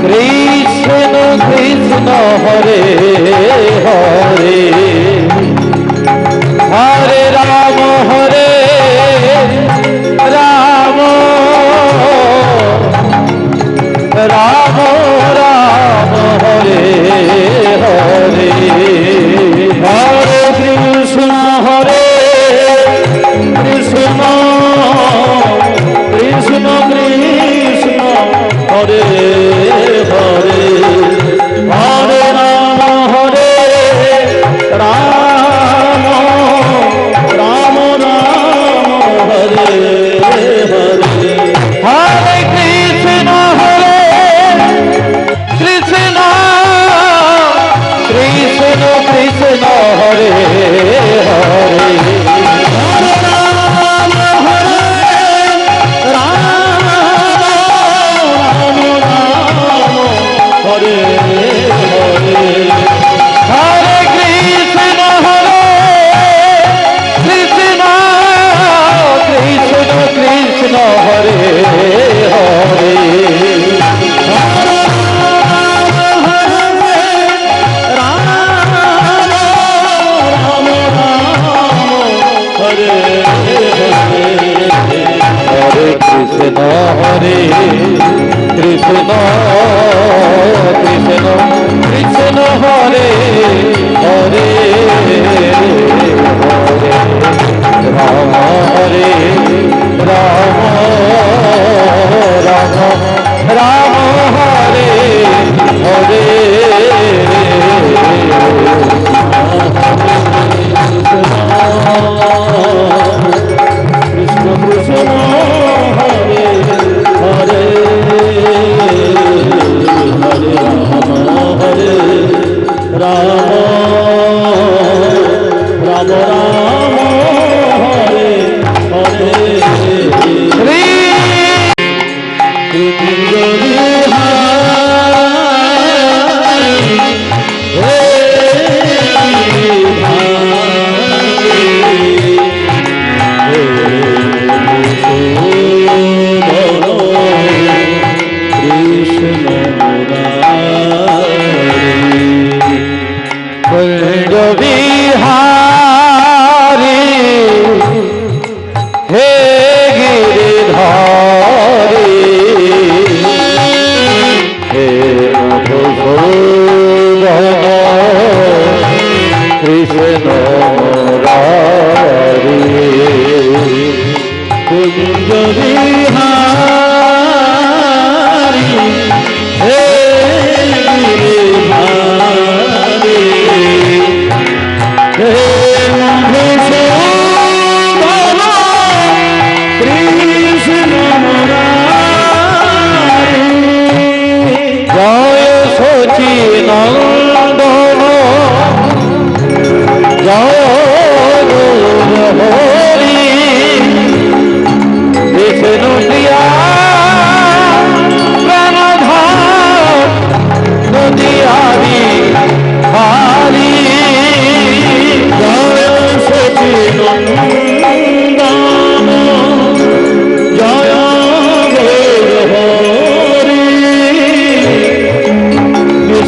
Krishna Krishna Hare Hare Hare Ram Ram Ram Ram Hare Hare Hare Krishna Krishna Krishna Krishna Hare Hare Hare Ram Ram Ram Ram Hare Hare Hare Krishna Krishna Krishna Krishna Hare Hare Krishna Hare Krishna Krishna Krishna Hare Hare Rama Hare Rama Rama Rama Hare Hare Krishna Krishna Hare Hare Hare Rama Hare Rama Rama Rama Hare Hare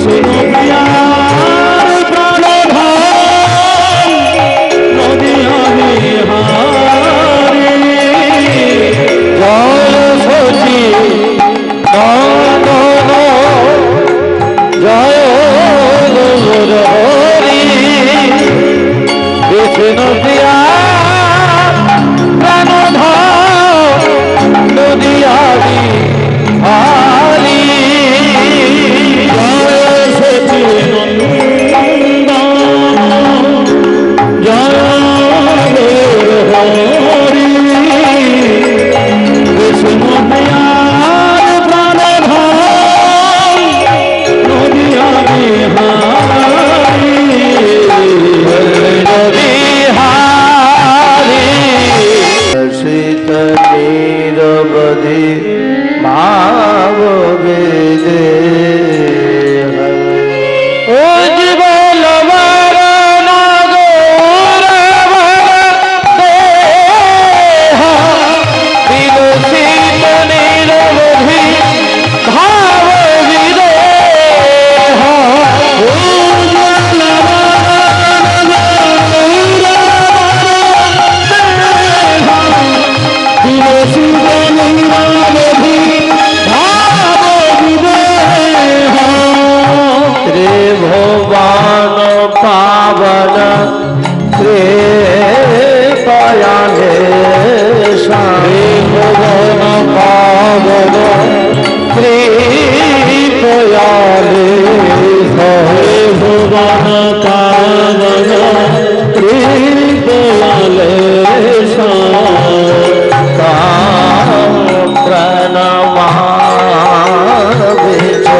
Shri Krishna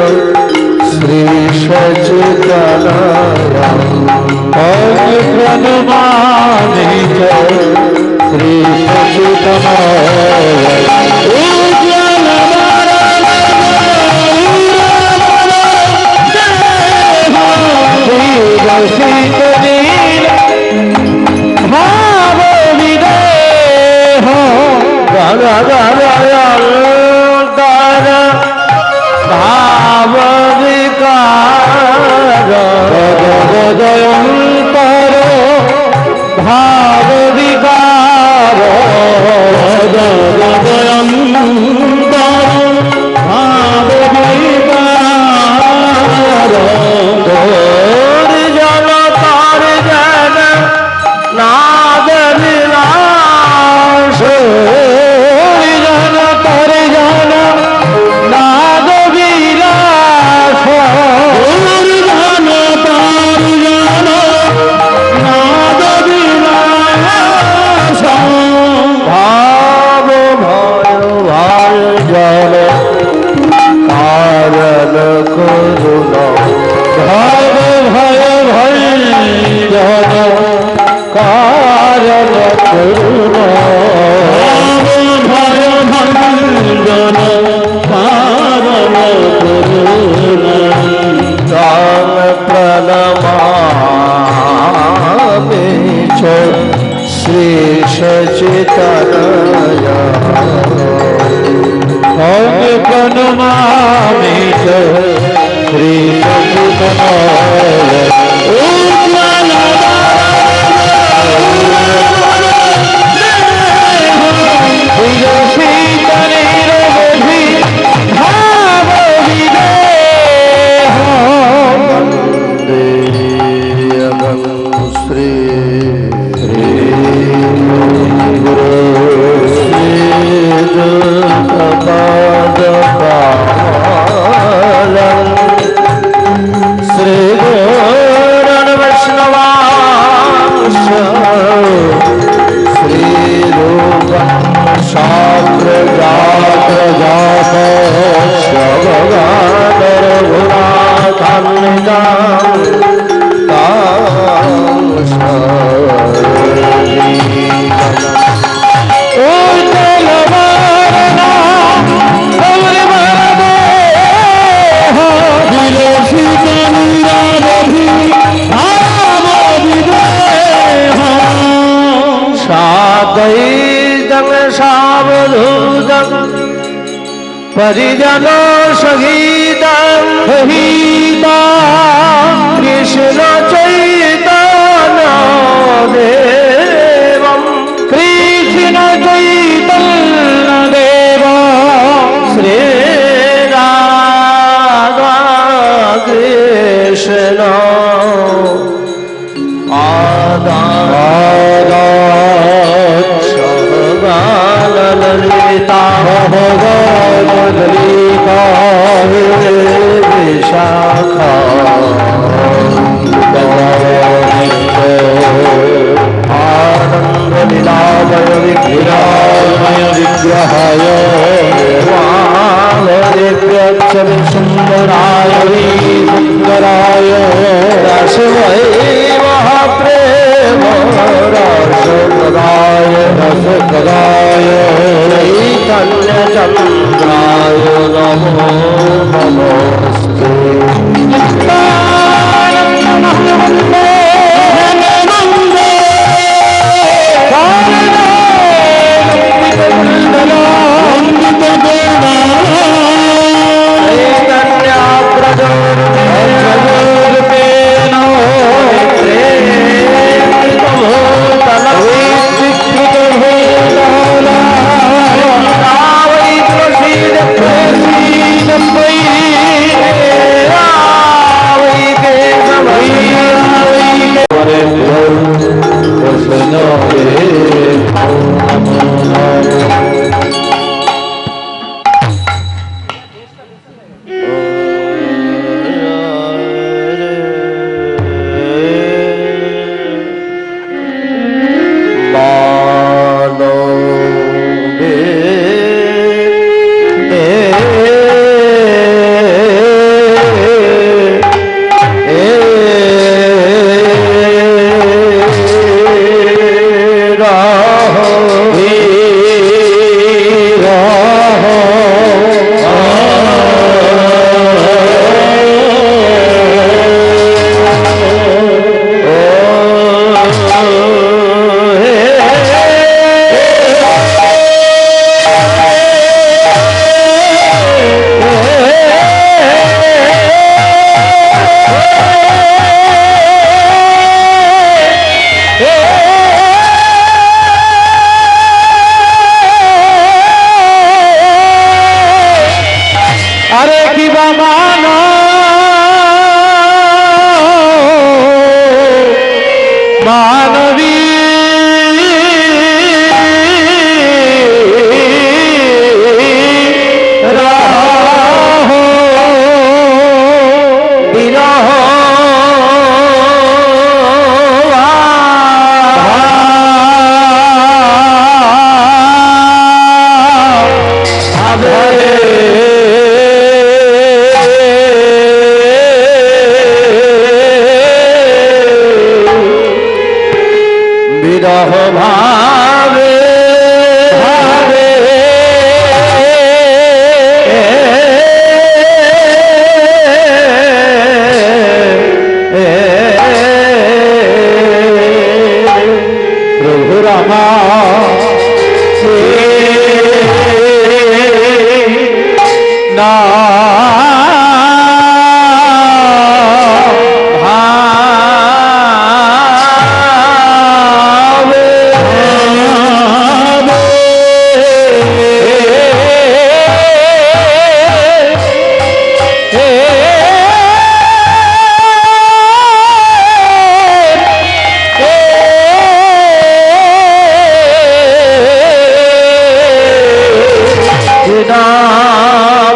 Shri सच्चिदानंद प्रणमामि च श्री सच्चिदानंद भाव विदेह भाव विकार जयंतर भाव विकार जयंतर भाव विकार जन तार जन नाद विलास जन तर जन नाद विलास जन तर जन नाद विलास भाव भय भाय जल कारण करुणा भाव भय भय जन कारण करुणा भय भय जन कारण करुणा राम प्रणमामि च श्री सच्चिदानंद प्रणमामि च श्री सच्चिदानंद श्री श्री गौरण वैष्णवांश श्री रूप शास्त्र जात जात भगवान सावधूतम परिजन सहितं कृष्ण चैतन्य देवं कृष्ण चैतन्य देव श्री राधा कृष्ण ललिता ललिता विशाखा आनंद लीलामय विग्रहामय विग्रहाय दिव्यक्षर सुंदराय सुंदराय रस वै महाप्रेम रसप्रदाय रसप्रदाय चैतन्य चंद्राय नमो नमस्ते বিরহ ভাবে ভাবে প্রভু রামা না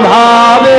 ভাবে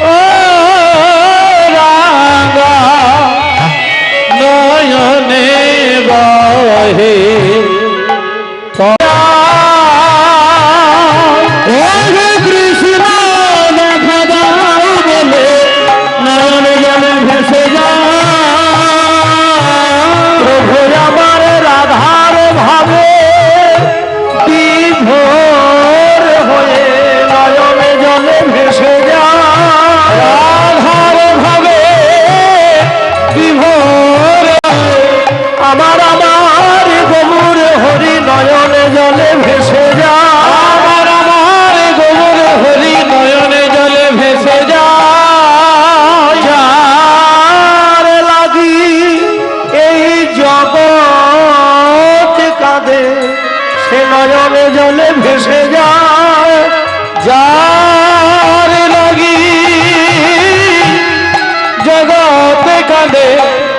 ও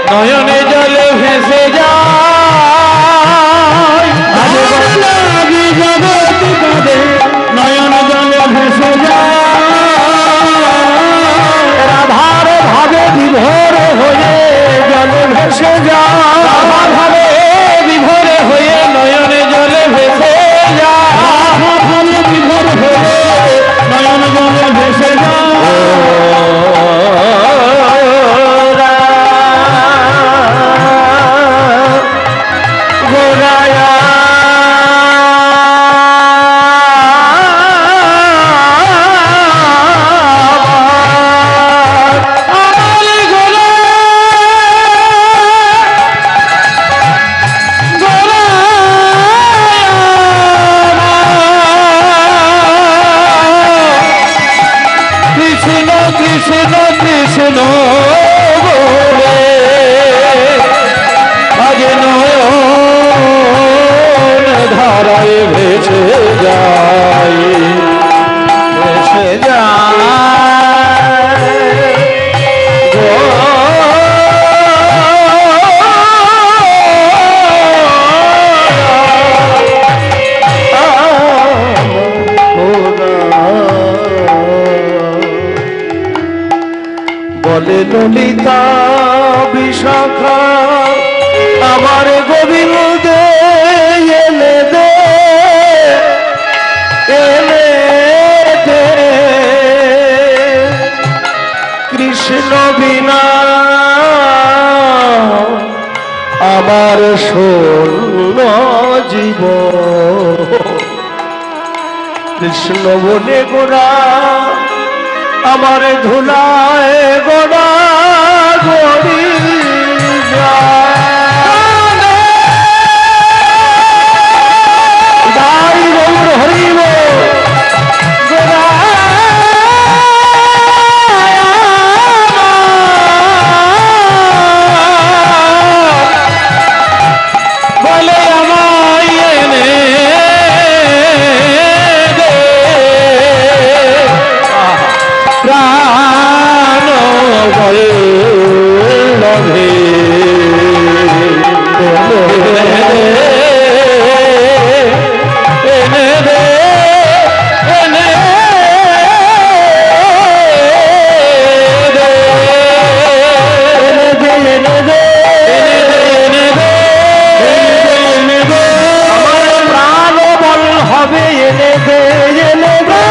নয়নে জলে ভেসে যায় জগৎ কাঁদে নয়ন জলে ভেসে যায় রাধার ভাবে বিভোর হয়ে জলে ভেসে যায় ভাবে বিভোর হয়ে নয়নে জলে ভেসে যায় বিভোর হয়ে নয়ন জলে ভেসে যায় ললিতা বিশাখা আমার গোবিন্দ এনে দে এনে দে কৃষ্ণ বিনা আমার শূন্য জীবন কৃষ্ণ বলে গোড়া আমার ধুলায় গোড়া গড়ি যাই গৌর হরিব গোড়া বলে আমায় এনে প্রাণ বল্লভে এনে দে এনে আমার প্রাণ বল হবে এনে দে এনে দে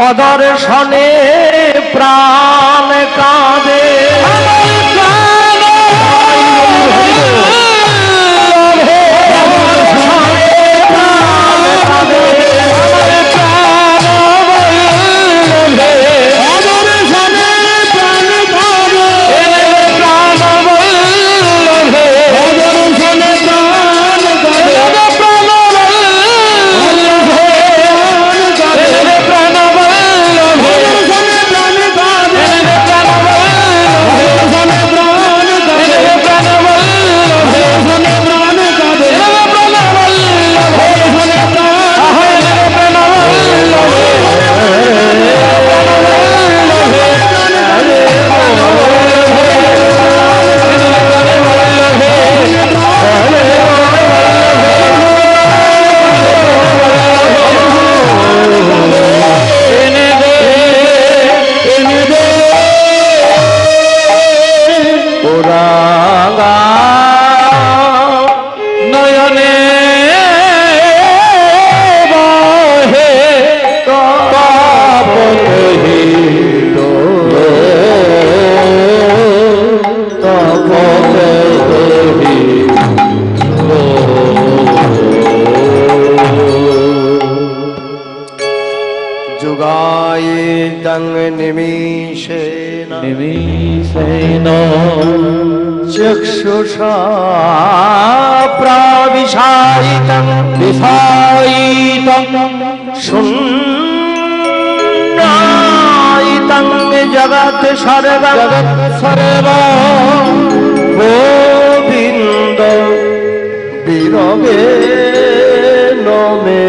অদর্শনে প্রাণ কাঁদে निमिषेण चक्षुषा प्राविशायितं शून्यायितं जगत् सर्व गोविन्द विरगे नमे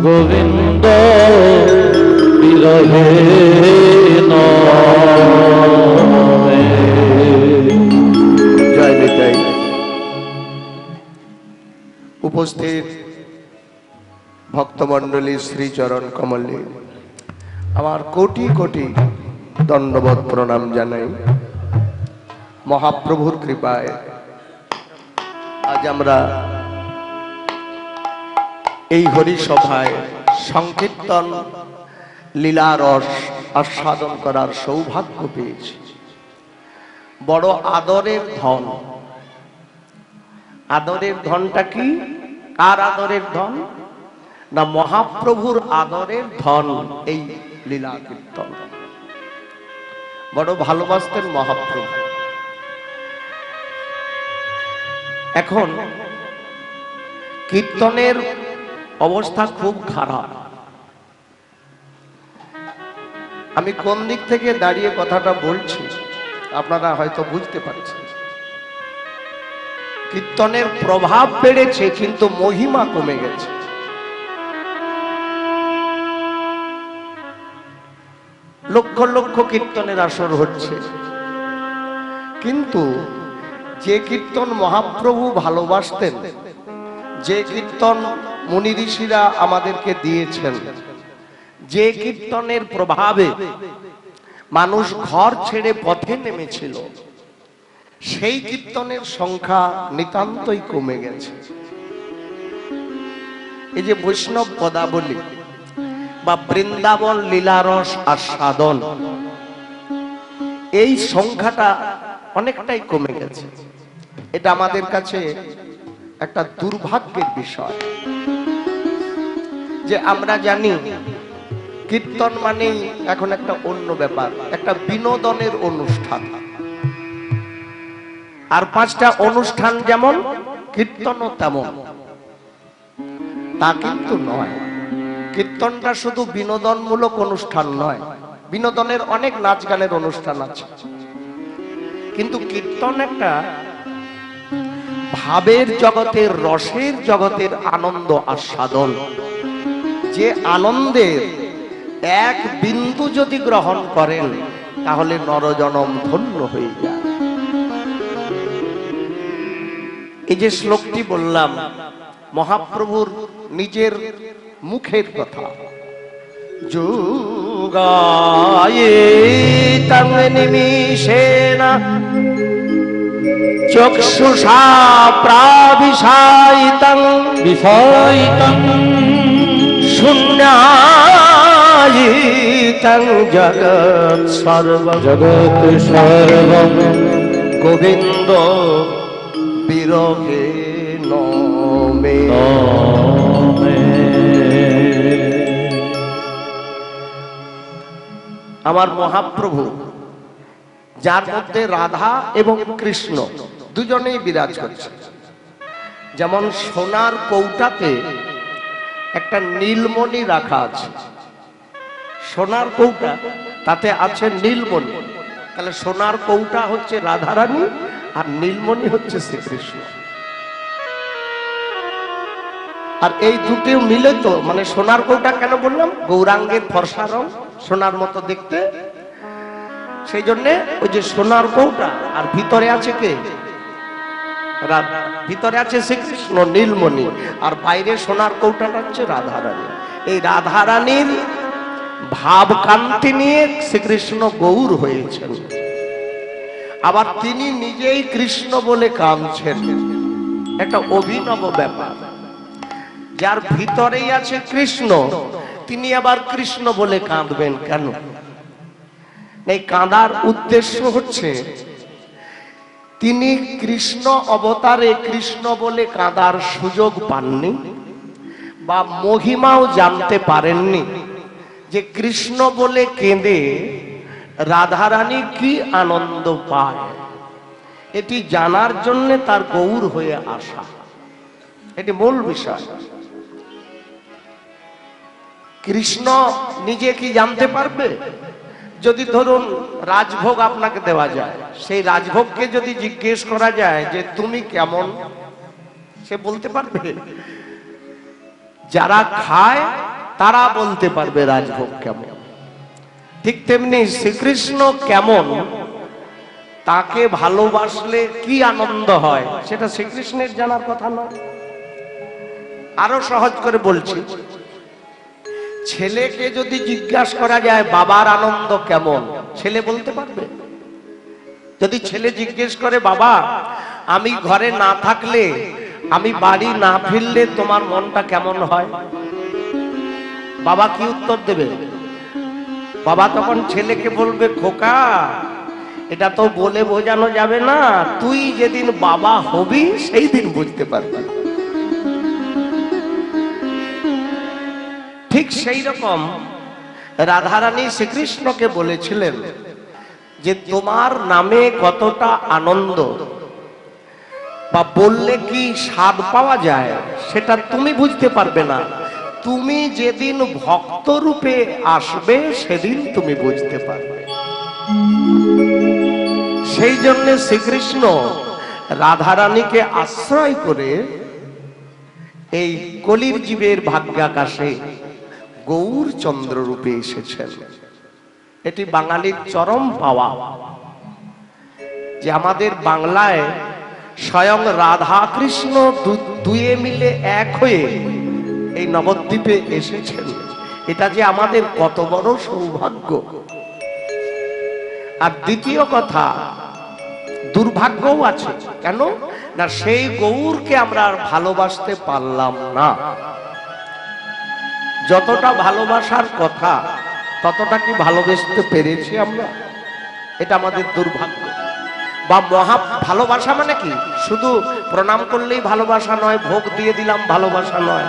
गोविन्द विरहे জয় নিতাই। উপস্থিত ভক্তমণ্ডলী শ্রীচরণ কমলে আমার কোটি কোটি দণ্ডবত প্রণাম জানাই। মহাপ্রভুর কৃপায় আজ আমরা এই হরিসভায় সংকীর্তন লীলারস আস্বাদন করার সৌভাগ্য পেয়েছি। বড় আদরের ধন। আদরের ধনটা কি? কার আদরের ধন? না, মহাপ্রভুর আদরের ধন এই লীলা কীর্তন। বড় ভালোবাসতেন মহাপ্রভু। এখন কীর্তনের অবস্থা খুব খারাপ। আমি কোন দিক থেকে দাঁড়িয়ে কথাটা বলছি আপনারা হয়তো বুঝতে পারছেন। কীর্তনের প্রভাব বেড়েছে কিন্তু মহিমা কমে গেছে। লক্ষ লক্ষ কীর্তনের আসর হচ্ছে, কিন্তু যে কীর্তন মহাপ্রভু ভালোবাসতেন, যে কীর্তন মুনি ঋষিরা আমাদেরকে দিয়েছেন, যে কীর্তনের প্রভাবে মানুষ ঘর ছেড়ে পথে নেমেছিল, সেই কীর্তনের সংখ্যা নিতান্তই কমে গেছে। এই যে বৈষ্ণব পদাবলী বা বৃন্দাবন লীলারস আস্বাদন, এই সংখ্যাটা অনেকটাই কমে গেছে। এটা আমাদের কাছে একটা দুর্ভাগ্যের বিষয় যে আমরা জানি কীর্তন মানেই এখন একটা অন্য ব্যাপার, একটা বিনোদনের অনুষ্ঠান। আর 5টা অনুষ্ঠান যেমন, কীর্তনও তেমন। তা কিন্তু নয়, কীর্তনটা শুধু বিনোদনমূলক অনুষ্ঠান নয়। বিনোদনের অনেক নাচ গানের অনুষ্ঠান আছে, কিন্তু কীর্তন একটা ভাবের জগতের, রসের জগতের আনন্দ আস্বাদন। যে আনন্দের এক বিন্দু যদি গ্রহণ করেন তাহলে নরজনম ধন্য হয়ে যায়। এই যে শ্লোকটি বললাম, মহাপ্রভুর নিজের মুখের কথা। যোগায়িতং নিমিষেণ চক্ষুষা প্রাভিশায়িতং বিষয়িতং শূন্যায়িতং জগৎ সর্বং জগৎ সর্বং গোবিন্দ বিরহে নমে। আমার মহাপ্রভু, যার মধ্যে রাধা এবং কৃষ্ণ দুজনেই বিরাজ করছে। যেমন সোনার কৌটাতে একটা নীলমণি রাখা আছে, সোনার কৌটা, তাতে আছে নীলমণি। তাহলে সোনার কৌটা হচ্ছে রাধারানী আর নীলমণি হচ্ছে শ্রীকৃষ্ণ। আর এই দুটো মিলে তো, মানে সোনার কৌটা কেন বললাম? গৌরাঙ্গের ফর্সা রং, সোনার মতো দেখতে, সেই জন্য ওই যে সোনার কৌটা, আর ভিতরে আছে কে? রাধা। ভিতরে আছে শ্রীকৃষ্ণ নীলমণি, আর বাইরে সোনার কৌটাটা হচ্ছে রাধারানী। এই রাধারানীর ভাব কান্তি নিয়ে শ্রীকৃষ্ণ গৌর হয়েছেন। আবার তিনি নিজেই কৃষ্ণ বলে কাঁদছেন, একটা অভিনব ব্যাপার। যার ভিতরেই আছে কৃষ্ণ, তিনি আবার কৃষ্ণ বলে কাঁদবেন কেন? এই কাঁদার উদ্দেশ্য হচ্ছে তিনি কৃষ্ণ অবতারে কৃষ্ণ বলে কাঁদার সুযোগ পাননি, বা মহিমাও জানতে পারেননি যে কৃষ্ণ বলে কেঁদে রাধারানী কি আনন্দ পায়। এটি জানার জন্য তার গৌর হয়ে আসা, এটি মূল বিষয়। কৃষ্ণ নিজে কি জানতে পারবে? যদি ধরুন রাজভোগ আপনাকে দেওয়া যায়, সেই রাজভোগকে যদি জিজ্ঞেস করা যায় যে তুমি কেমন, সে বলতে পারবে? যারা খায় তারা বলতে পারবে রাজভোগ কেমন। ঠিক তেমনি শ্রীকৃষ্ণ কেমন, তাকে ভালোবাসলে কি আনন্দ হয়, সেটা শ্রীকৃষ্ণের জানার কথা নয়। আরো সহজ করে বলছি, ছেলেকে যদি জিজ্ঞাসা করা যায় বাবার আনন্দ কেমন, ছেলে বলতে পারবে? যদি ছেলে জিজ্ঞেস করে বাবা আমি ঘরে না থাকলে, আমি বাড়ি না ফিরলে তোমার মনটা কেমন হয়, বাবা কি উত্তর দেবে? বাবা তখন ছেলেকে বলবে, খোকা এটা তো বলে বোঝানো যাবে না, তুই যেদিন বাবা হবি সেই দিন বুঝতে পারবি। ঠিক সেই রকম রাধারানী শ্রীকৃষ্ণকে বলেছিলেন যে তোমার নামে কতটা আনন্দ বা বললে কি স্বাদ পাওয়া যায় সেটা তুমি বুঝতে পারবে না, তুমি যেদিন ভক্ত রূপে আসবে সেদিন তুমি বুঝতে পারবে। সেই জন্য শ্রীকৃষ্ণ রাধারানীকে আশ্রয় করে এই কলির জীবের ভাগ্যাকাশে গৌর চন্দ্র রূপে এসেছেন। এটি বাঙালির চরম পাওয়া যে আমাদের বাংলায় স্বয়ং রাধা কৃষ্ণ দুয়ে মিলে এক হয়ে এই নবদ্বীপে এসেছেন, এটা যে আমাদের কত বড় সৌভাগ্য। আর দ্বিতীয় কথা, দুর্ভাগ্যও আছে। কেন না, সেই গৌরকে আমরা আর ভালোবাসতে পারলাম না। যতটা ভালোবাসার কথা ততটা কি ভালোবাসতে পেরেছি আমরা? এটা আমাদের দুর্ভাগ্য। বা মহা ভালোবাসা মানে কি শুধু প্রণাম করলেই ভালোবাসা নয়, ভোগ দিয়ে দিলাম ভালোবাসা নয়।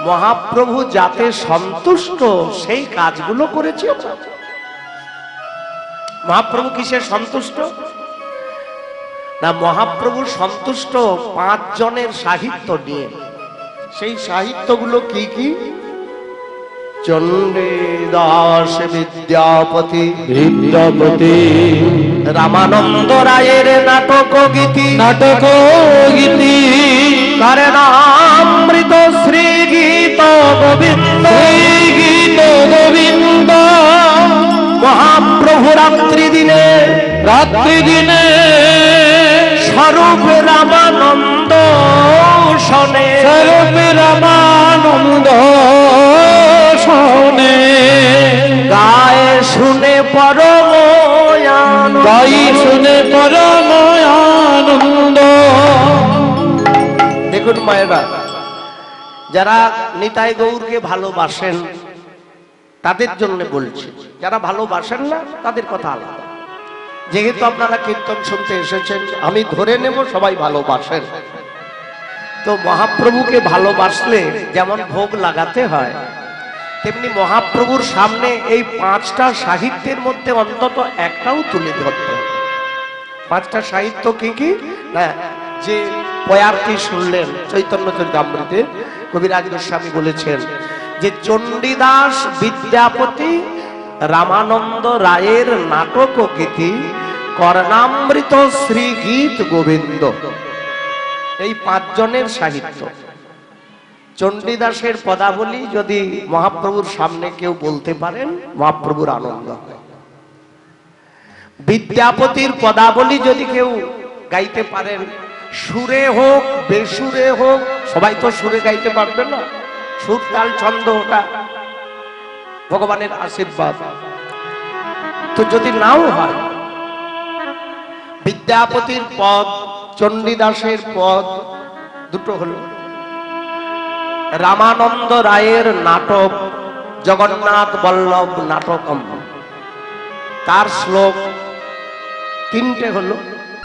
মহাপ্রভু যাতে সন্তুষ্ট সেই কাজগুলো করেছি। মহাপ্রভু কিসে সন্তুষ্ট না, মহাপ্রভু সন্তুষ্ট 5 জনের সাহিত্য নিয়ে। সেই সাহিত্যগুলো কি কি? চণ্ডীদাস বিদ্যাপতি, বিদ্যাপতি রামানন্দ রায়ের নাটক গীতি, নাটক গীতি কারণামৃত শ্রী গীত গোবিন্দ, গীত গোবিন্দ মহাপ্রভু রাত্রি দিনে স্বরূপ রামানন্দ শোনে, স্বরূপ রামানন্দ শোনে, গায়ে শুনে পরম আনন্দ, গাই শুনে পরম আনন্দ। দেখুন মায়েরা, যারা নিতাই গৌরকে ভালোবাসেন তাদের জন্য বলছি, যারা ভালোবাসেন না তাদের কথা আলাদা। যেহেতু আপনারা কীর্তন শুনতে এসেছেন, আমি ধরে নেব সবাই ভালোবাসেন। তো মহাপ্রভুকে ভালোবাসলে যেমন ভোগ লাগাতে হয়, তেমনি মহাপ্রভুর সামনে এই 5টা সাহিত্যের মধ্যে অন্তত একটাও তুলে ধরতে হবে। 5টা সাহিত্য কি কি না, যে পয়ারটি শুনলেন চৈতন্য চরিতামৃতে, কবিরাজ গোস্বামী বলেছেন যে চণ্ডীদাস বিদ্যাপতি রামানন্দ রায়ের নাটক গীতি কর্ণামৃত শ্রী গীত গোবিন্দ, এই 5 জনের সাহিত্য। চণ্ডীদাসের পদাবলী যদি মহাপ্রভুর সামনে কেউ বলতে পারেন, মহাপ্রভুর আনন্দ হয়। বিদ্যাপতির পদাবলী যদি কেউ গাইতে পারেন, সুরে হোক বেসুরে হোক, সবাই তো সুরে গাইতে পারবে না, সুর তাল ছন্দ ওটা ভগবানের আশীর্বাদ। তো যদি নাও হয়, বিদ্যাপতির পদ চণ্ডীদাসের পদ দুটো হলো। রামানন্দ রায়ের নাটক জগন্নাথ বল্লভ নাটকম, তার শ্লোক 3টে হলো।